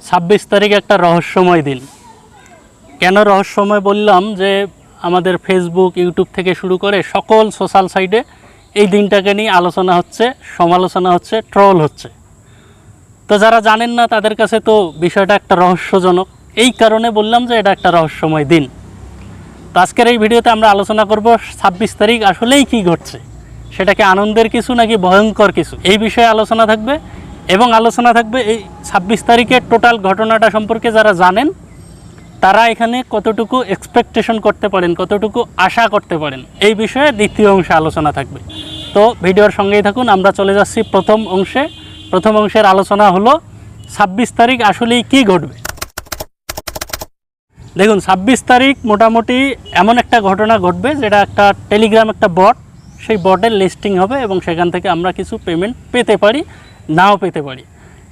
26 তারিখ একটা রহস্যময় দিন। কেন রহস্যময় বললাম, যে আমাদের ফেসবুক, ইউটিউব থেকে শুরু করে সকল সোশ্যাল সাইটে এই দিনটাকে নিয়ে আলোচনা হচ্ছে, সমালোচনা হচ্ছে, ট্রল হচ্ছে। তো যারা জানেন না তাদের কাছে তো বিষয়টা একটা রহস্যজনক, এই কারণে বললাম যে এটা একটা রহস্যময় দিন। তো আজকের এই ভিডিওতে আমরা আলোচনা করব 26 তারিখ আসলেই কি ঘটছে, সেটা কি আনন্দের কিছু নাকি ভয়ঙ্কর কিছু, এই বিষয়ে আলোচনা থাকবে। এবং আলোচনা থাকবে এই 26 তারিখের টোটাল ঘটনাটা সম্পর্কে যারা জানেন তারা এখানে কতটুকু এক্সপেকটেশন করতে পারেন, কতটুকু আশা করতে পারেন, এই বিষয়ে দ্বিতীয় অংশে আলোচনা থাকবে। তো ভিডিওর সঙ্গেই থাকুন। আমরা চলে যাচ্ছি প্রথম অংশে। প্রথম অংশের আলোচনা হলো 26 তারিখ আসলেই কি ঘটবে। দেখুন, 26 তারিখ মোটামুটি এমন একটা ঘটনা ঘটবে যেটা একটা টেলিগ্রাম, একটা বট, সেই বটের লিস্টিং হবে এবং সেখান থেকে আমরা কিছু পেমেন্ট পেতে পারি, নাও পেতে পারি।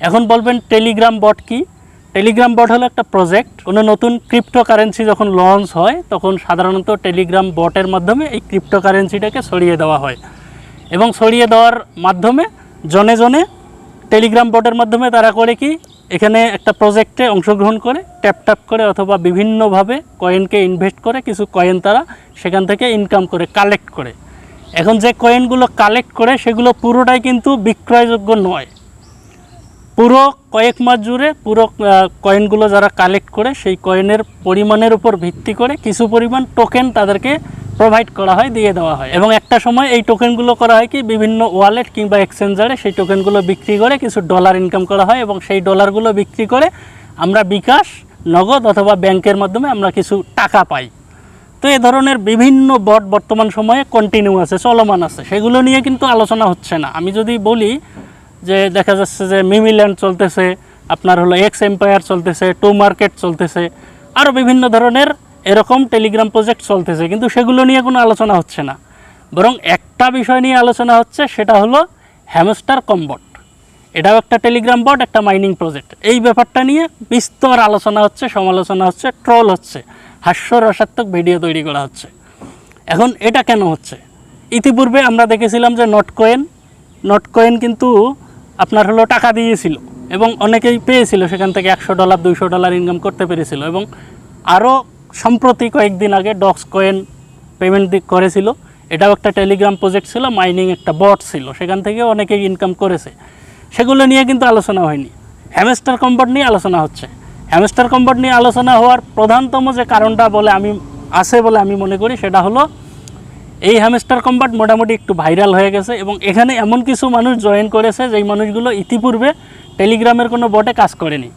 এখন বলবেন টেলিগ্রাম বট কি? টেলিগ্রাম বট হলো একটা প্রজেক্ট। কোনো নতুন ক্রিপ্টোকারেন্সি যখন লঞ্চ হয় তখন সাধারণত টেলিগ্রাম বটের মাধ্যমে এই ক্রিপ্টোকারেন্সিটাকে ছড়িয়ে দেওয়া হয় এবং ছড়িয়ে দেওয়ার মাধ্যমে জনে জনে টেলিগ্রাম বটের মাধ্যমে তারা করে কি, এখানে একটা প্রজেক্টে অংশগ্রহণ করে ট্যাপ করে অথবা বিভিন্নভাবে কয়েনকে ইনভেস্ট করে কিছু কয়েন তারা সেখান থেকে ইনকাম করে, কালেক্ট করে। এখন যে কয়েনগুলো কালেক্ট করে সেগুলো পুরোটাই কিন্তু বিক্রয়যোগ্য নয়। পুরো কয়েক মাস জুড়ে পুরো কয়েনগুলো যারা কালেক্ট করে সেই কয়েনের পরিমাণের উপর ভিত্তি করে কিছু পরিমাণ টোকেন তাদেরকে প্রোভাইড করা হয়, দিয়ে দেওয়া হয়। এবং একটা সময় এই টোকেনগুলো করা হয় কি, বিভিন্ন ওয়ালেট কিংবা এক্সচেঞ্জারে সেই টোকেনগুলো বিক্রি করে কিছু ডলার ইনকাম করা হয় এবং সেই ডলারগুলো বিক্রি করে আমরা বিকাশ, নগদ অথবা ব্যাংকের মাধ্যমে আমরা কিছু টাকা পাই। তো এ ধরনের বিভিন্ন বট বর্তমান সময়ে কন্টিনিউ আছে, চলমান আছে, সেগুলো নিয়ে কিন্তু আলোচনা হচ্ছে না। আমি যদি বলি যে দেখা যাচ্ছে যে মিমিল্যান্ড চলতেছে, আপনার হলো এক্স এম্পায়ার চলতেছে, টু মার্কেট চলতেছে, আরও বিভিন্ন ধরনের এরকম টেলিগ্রাম প্রজেক্ট চলতেছে, কিন্তু সেগুলো নিয়ে কোনো আলোচনা হচ্ছে না। বরং একটা বিষয় নিয়ে আলোচনা হচ্ছে, সেটা হলো হ্যামস্টার কম্বট। এটাও একটা টেলিগ্রাম বট, একটা মাইনিং প্রজেক্ট। এই ব্যাপারটা নিয়ে বিস্তর আলোচনা হচ্ছে, সমালোচনা হচ্ছে, ট্রল হচ্ছে, হাস্যরসাত্মক ভিডিও তৈরি করা হচ্ছে। এখন এটা কেন হচ্ছে? ইতিপূর্বে আমরা দেখেছিলাম যে নটকয়েন কিন্তু আপনার হলো টাকা দিয়েছিল এবং অনেকেই পেয়েছিল, সেখান থেকে $100, $200 ইনকাম করতে পেরেছিল। এবং আরও সম্প্রতি কয়েকদিন আগে ডক্স কয়েন পেমেন্ট করেছিল, এটাও একটা টেলিগ্রাম প্রজেক্ট ছিল, মাইনিং একটা বট ছিল, সেখান থেকে অনেকেই ইনকাম করেছে। সেগুলো নিয়ে কিন্তু আলোচনা হয়নি। হ্যামস্টার কম্বট নিয়ে আলোচনা হচ্ছে। হ্যামস্টার কম্বট নিয়ে আলোচনা হওয়ার প্রধানতম যে কারণটা বলে আমি মনে করি, সেটা হলো এই হ্যামস্টার কম্বট মোটামুটি একটু ভাইরাল হয়ে গেছে এবং এখানে এমন কিছু মানুষ জয়েন করেছে যেই মানুষগুলো ইতিপূর্বে টেলিগ্রামের কোনো বটে কাজ করেনি,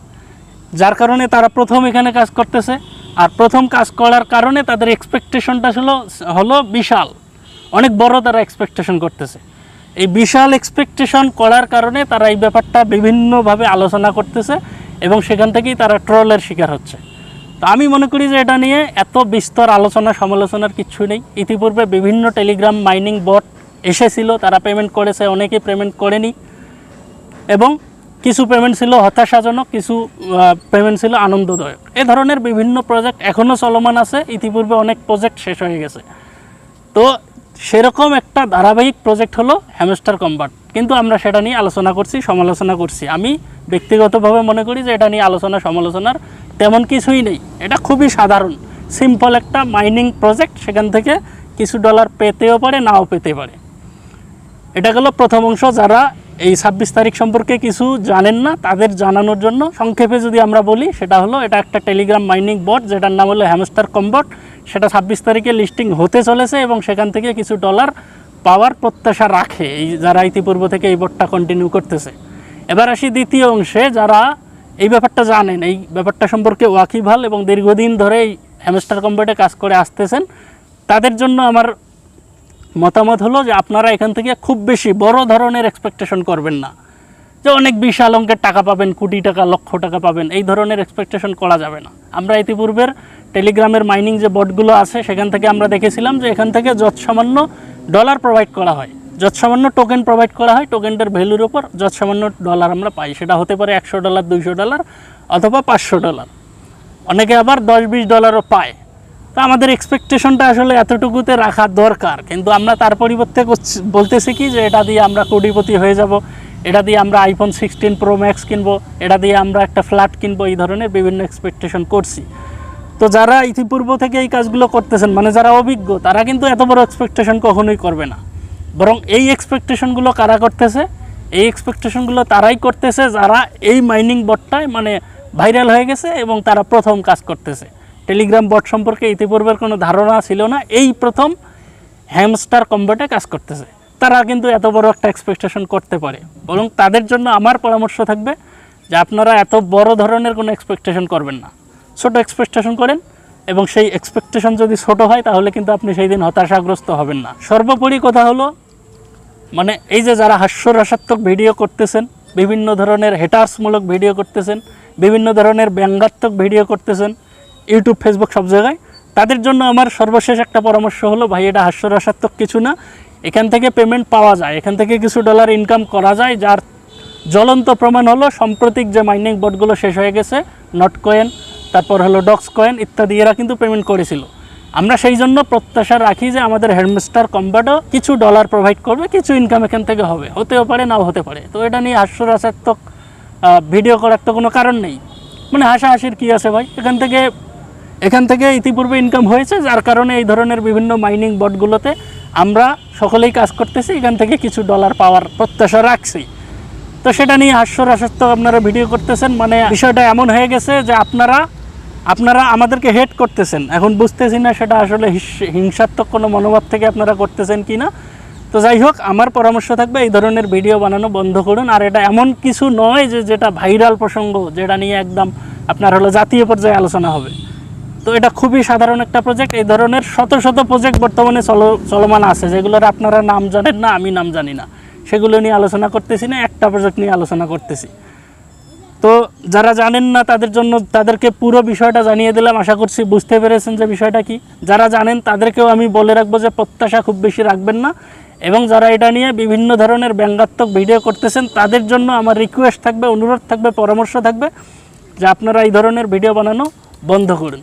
যার কারণে তারা প্রথম এখানে কাজ করতেছে। আর প্রথম কাজ করার কারণে তাদের এক্সপেকটেশনটা হলো বিশাল, অনেক বড় তারা এক্সপেকটেশন করতেছে। এই বিশাল এক্সপেকটেশন করার কারণে তারা এই ব্যাপারটা বিভিন্নভাবে আলোচনা করতেছে এবং সেখান থেকেই তারা ট্রলের শিকার হচ্ছে। তো আমি মনে করি যে এটা নিয়ে এত বিস্তর আলোচনা সমালোচনার কিছু নেই। ইতিপূর্বে বিভিন্ন টেলিগ্রাম মাইনিং বট এসেছিল, তারা পেমেন্ট করেছে, অনেকে পেমেন্ট করেনি এবং কিছু পেমেন্ট ছিল হতাশাজনক, কিছু পেমেন্ট ছিল আনন্দদায়ক। এ ধরনের বিভিন্ন প্রজেক্ট এখনও চলমান আছে, ইতিপূর্বে অনেক প্রজেক্ট শেষ হয়ে গেছে। তো সেরকম একটা ধারাবাহিক প্রজেক্ট হলো হ্যামস্টার কম্বট, কিন্তু আমরা সেটা নিয়ে আলোচনা করছি, সমালোচনা করছি। আমি ব্যক্তিগতভাবে মনে করি যে এটা নিয়ে আলোচনা সমালোচনার তেমন কিছুই নেই। এটা খুবই সাধারণ সিম্পল একটা মাইনিং প্রজেক্ট, সেখান থেকে কিছু ডলার পেতেও পারে, নাও পেতে পারে। এটা গেল প্রথম অংশ। যারা এই 26 তারিখ সম্পর্কে কিছু জানেন না তাদের জানানোর জন্য সংক্ষেপে যদি আমরা বলি, সেটা হলো এটা একটা টেলিগ্রাম মাইনিং বট যেটার নাম হলো হ্যামস্টার কম্বট। সেটা 26 তারিখে লিস্টিং হতে চলেছে এবং সেখান থেকে কিছু ডলার পাওয়ার প্রত্যাশা রাখে এই যারা ইতিপূর্ব থেকে এই বটটা কন্টিনিউ করতেছে। এবার আসি দ্বিতীয় অংশে। যারা এই ব্যাপারটা জানেন, এই ব্যাপারটা সম্পর্কে ওয়াকিবহাল এবং দীর্ঘদিন ধরে এই হ্যামস্টার কম্বটে কাজ করে আসতেছেন, তাদের জন্য আমার মতামত হলো যে আপনারা এখান থেকে খুব বেশি বড় ধরনের এক্সপেকটেশন করবেন না, যে অনেক বিশাল অঙ্কের টাকা পাবেন, কোটি টাকা, লক্ষ টাকা পাবেন, এই ধরনের এক্সপেকটেশন করা যাবে না। আমরা ইতিপূর্বের টেলিগ্রামের মাইনিং যে বটগুলো আছে সেখান থেকে আমরা দেখেছিলাম যে এখান থেকে যৎসামান্য ডলার প্রোভাইড করা হয়, যৎসামান্য টোকেন প্রোভাইড করা হয়, টোকেনটার ভ্যালুর উপর যৎসামান্য ডলার আমরা পাই। সেটা হতে পারে $100, $200 অথবা $500। অনেকে আবার $10-20 পায়। তো আমাদের এক্সপেকটেশনটা আসলে এতটুকুতে রাখা দরকার, কিন্তু আমরা তার পরিবর্তে বলতেছি কি যে এটা দিয়ে আমরা কোটিপতি হয়ে যাব, এটা দিয়ে আমরা আইফোন 16 প্রো ম্যাক্স কিনবো, এটা দিয়ে আমরা একটা ফ্ল্যাট কিনবো, এই ধরনের বিভিন্ন এক্সপেকটেশন করছি। তো যারা ইতিপূর্ব থেকে এই কাজগুলো করতেছেন, মানে যারা অভিজ্ঞ, তারা কিন্তু এত বড় এক্সপেকটেশন কখনোই করবে না। বরং এই এক্সপেকটেশনগুলো কারা করতেছে? এই এক্সপেকটেশনগুলো তারাই করতেছে যারা এই মাইনিং বটটায় মানে ভাইরাল হয়ে গেছে এবং তারা প্রথম কাজ করতেছে। টেলিগ্রাম বট সম্পর্কে ইতিপূর্বের কোনো ধারণা ছিল না, এই প্রথম হ্যামস্টার কম্বটে কাজ করতেছে। তারা কিন্তু এত বড় একটা এক্সপেকটেশন করতে পারে। বরং তাদের জন্য আমার পরামর্শ থাকবে যে আপনারা এত বড় ধরনের কোনো এক্সপেকটেশন করবেন না, ছোট এক্সপেকটেশন করেন, এবং সেই এক্সপেকটেশন যদি ছোট হয় তাহলে কিন্তু আপনি সেই দিন হতাশাগ্রস্ত হবেন না। সর্বোপরি কথা হলো, মানে এই যে যারা হাস্যরসাত্মক ভিডিও করতেছেন, বিভিন্ন ধরনের হেটার্সমূলক ভিডিও করতেছেন, বিভিন্ন ধরনের ব্যঙ্গাত্মক ভিডিও করতেছেন ইউটিউব, ফেসবুক সব জায়গায়, তাদের জন্য আমার সর্বশেষ একটা পরামর্শ হলো, ভাই এটা হাস্যরসাত্মক কিছু না, এখান থেকে পেমেন্ট পাওয়া যায়, এখান থেকে কিছু ডলার ইনকাম করা যায়। যার জ্বলন্ত প্রমাণ হলো সাম্প্রতিক যে মাইনিং বটগুলো শেষ হয়ে গেছে, নট কয়েন, তারপর হলো ডক্স কয়েন ইত্যাদি, এরা কিন্তু পেমেন্ট করেছিল। আমরা সেই জন্য প্রত্যাশা রাখি যে আমাদের হ্যামস্টার কম্বটও কিছু ডলার প্রোভাইড করবে, কিছু ইনকাম এখান থেকে হবে, হতেও পারে নাও হতে পারে। তো এটা নিয়ে হাস্যরসাত্মক ভিডিও করার তো কোনো কারণ নেই, মানে হাসাহাসির কী আছে ভাই? এখান থেকে ইতিপূর্বে ইনকাম হয়েছে, যার কারণে এই ধরনের বিভিন্ন মাইনিং বটগুলোতে আমরা সকলেই কাজ করতেছি, এখান থেকে কিছু ডলার পাওয়ার প্রত্যাশা রাখছি। তো সেটা নিয়ে হাস্যরসাত্মক আপনারা ভিডিও করতেছেন, মানে বিষয়টা এমন হয়ে গেছে যে আপনারা আমাদেরকে হেট করতেছেন। এখন বুঝতেছি না সেটা আসলে হিংসাত্মক কোনো মনোভাব থেকে আপনারা করতেছেন কি না। তো যাই হোক, আমার পরামর্শ থাকবে এই ধরনের ভিডিও বানানো বন্ধ করুন। আর এটা এমন কিছু নয় যে যেটা ভাইরাল প্রসঙ্গ, যেটা নিয়ে একদম আপনার হলো জাতীয় পর্যায়ে আলোচনা হবে। তো এটা খুবই সাধারণ একটা প্রজেক্ট। এই ধরনের শত শত প্রজেক্ট বর্তমানে চলমান আছে, যেগুলোর আপনারা নাম জানেন না, আমি নাম জানি না, সেগুলো নিয়ে আলোচনা করতেছি না, একটা প্রজেক্ট নিয়ে আলোচনা করতেছি। তো যারা জানেন না তাদের জন্য তাদেরকে পুরো বিষয়টা জানিয়ে দিলাম, আশা করছি বুঝতে পেরেছেন যে বিষয়টা কি। যারা জানেন তাদেরকেও আমি বলে রাখবো যে প্রত্যাশা খুব বেশি রাখবেন না, এবং যারা এটা নিয়ে বিভিন্ন ধরনের ব্যঙ্গাত্মক ভিডিও করতেছেন তাদের জন্য আমার রিকোয়েস্ট থাকবে, অনুরোধ থাকবে, পরামর্শ থাকবে যে আপনারা এই ধরনের ভিডিও বানানো বন্ধ করুন।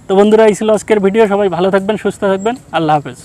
তো বন্ধুরা, এই ছিল আজকের ভিডিও। সবাই ভালো থাকবেন, সুস্থ থাকবেন, আল্লাহ হাফেজ।